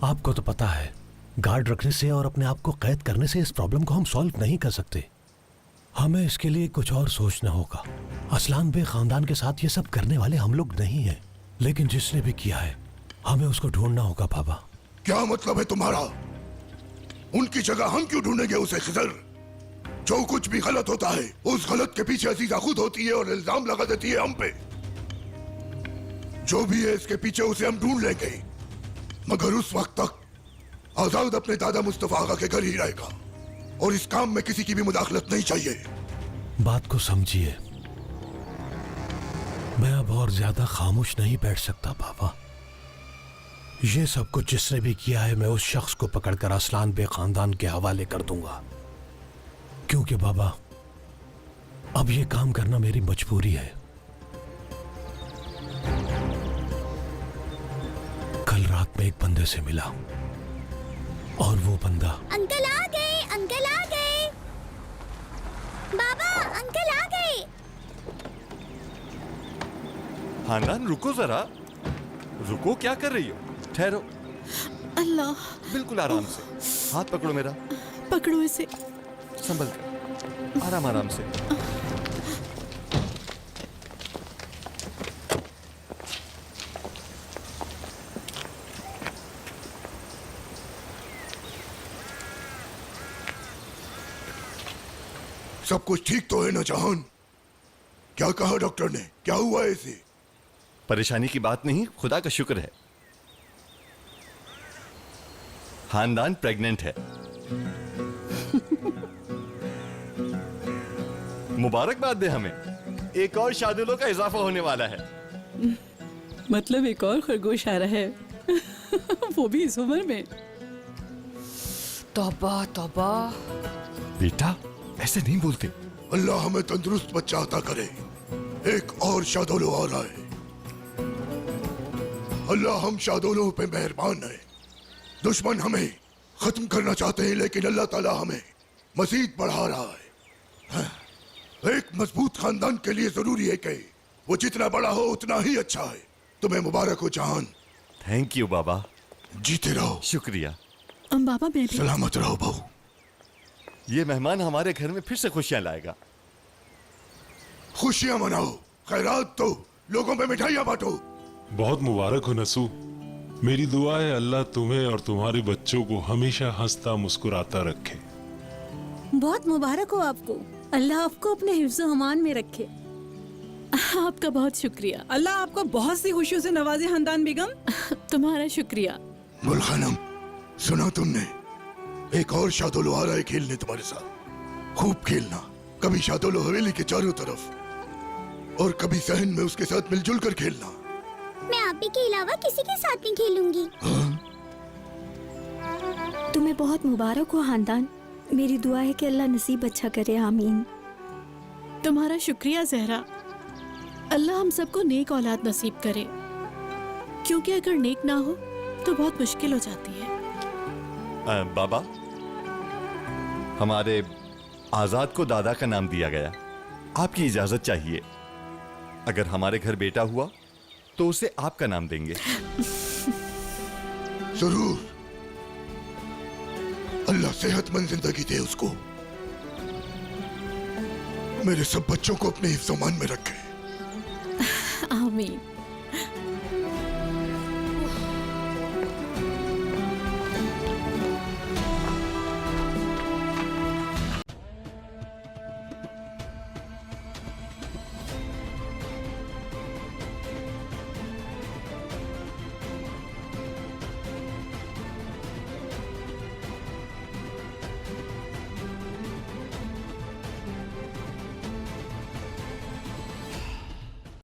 आपको तो पता है, गार्ड रखने से और अपने आप को कैद करने से इस प्रॉब्लम को हम सॉल्व नहीं कर सकते। हमें इसके लिए कुछ और सोचना होगा। असलान बे खानदान के साथ ये सब करने वाले हम लोग नहीं हैं, लेकिन जिसने भी किया है हमें उसको ढूंढना होगा। बाबा, क्या मतलब है तुम्हारा? उनकी जगह हम क्यों ढूंढेंगे उसे खिजर? जो कुछ भी गलत होता है उस गलत के पीछे अजीजा खुद होती है और इल्जाम लगा देती है हम पे। जो भी है इसके पीछे उसे हम ढूंढ लेंगे, मगर उस वक्त तक आजाद अपने दादा मुस्तफा आगा के घर ही रहेगा और इस काम में किसी की भी मुदाखलत नहीं चाहिए। बात को समझिए, मैं अब और ज्यादा खामोश नहीं बैठ सकता बाबा। ये सब कुछ जिसने भी किया है मैं उस शख्स को पकड़कर असलान बे खानदान के हवाले कर दूंगा, क्योंकि बाबा अब ये काम करना मेरी मजबूरी है। कल रात में एक बंदे से मिला और वो बंदा अंकल आ गए, अंकल आ गए। बाबा, अंकल आ गए। हानान, रुको जरा, रुको, क्या कर रही हो? ठहरो। अल्लाह, बिल्कुल आराम से, हाथ पकड़ो मेरा, पकड़ो इसे। संभल कर, आराम आराम से। सब कुछ ठीक तो है ना जहान? क्या कहा डॉक्टर ने? क्या हुआ है इसे? परेशानी की बात नहीं, खुदा का शुक्र है। खानदान प्रेग्नेंट है। मुबारकबाद दे हमें, एक और शादुलों का इजाफा होने वाला है। मतलब एक और खरगोश आ रहा है। वो भी इस उम्र में। तौबा तौबा। बेटा, ऐसे नहीं बोलते। अल्लाह हमें तंदुरुस्त बच्चा अता करे। एक और शादोलो आ रहा है। अल्लाह हम शादोलों पे मेहरबान है। दुश्मन हमें खत्म करना चाहते हैं, लेकिन अल्लाह ताला हमें मजीद बढ़ा रहा है। एक मजबूत खानदान के लिए जरूरी है कि वो जितना बड़ा हो उतना ही अच्छा है। तुम्हें मुबारक हो जहान। थैंक यू बाबा। जीते रहो। शुक्रिया। बाबा, मैं भी। सलामत रहो बहू। ये मेहमान हमारे घर में फिर से खुशियां लाएगा। खुशियां मनाओ, खैरात दो, लोगों में मिठाइयां बांटो। बहुत मुबारक हो नसू। मेरी दुआ है अल्लाह तुम्हें और तुम्हारे बच्चों को हमेशा हंसता मुस्कुराता रखे। बहुत मुबारक हो आपको। अल्लाह आपको अपने हिफ्ज़-ओ अमान में रखे। आपका बहुत शुक्रिया। अल्लाह आपको बहुत सी खुशियों से नवाजे खानदान बेगम। तुम्हारा शुक्रिया। गुलखानम, सुना तुमने? एक और शादोलो आ रहा है खेलने तुम्हारे साथ। खूब खेलना। कभी शादोलो हवेली के चारों तरफ और कभी सहन में उसके साथ मिलजुल कर खेलना। मैं आप ही के अलावा किसी के साथ नहीं खेलूंगी। तुम्हें बहुत मुबारक हो खानदान। मेरी दुआ है कि अल्लाह नसीब अच्छा करे, आमीन। तुम्हारा शुक्रिया जहरा। अल्लाह हम सबको नेक औलाद नसीब करे, क्योंकि अगर नेक ना हो तो बहुत मुश्किल हो जाती है। बाबा, हमारे आजाद को दादा का नाम दिया गया। आपकी इजाजत चाहिए। अगर हमारे घर बेटा हुआ तो उसे आपका नाम देंगे। जरूर। अल्लाह सेहतमंद जिंदगी दे उसको। मेरे सब बच्चों को अपने हिफ्ज़-ओ-मान में रखे। आमीन।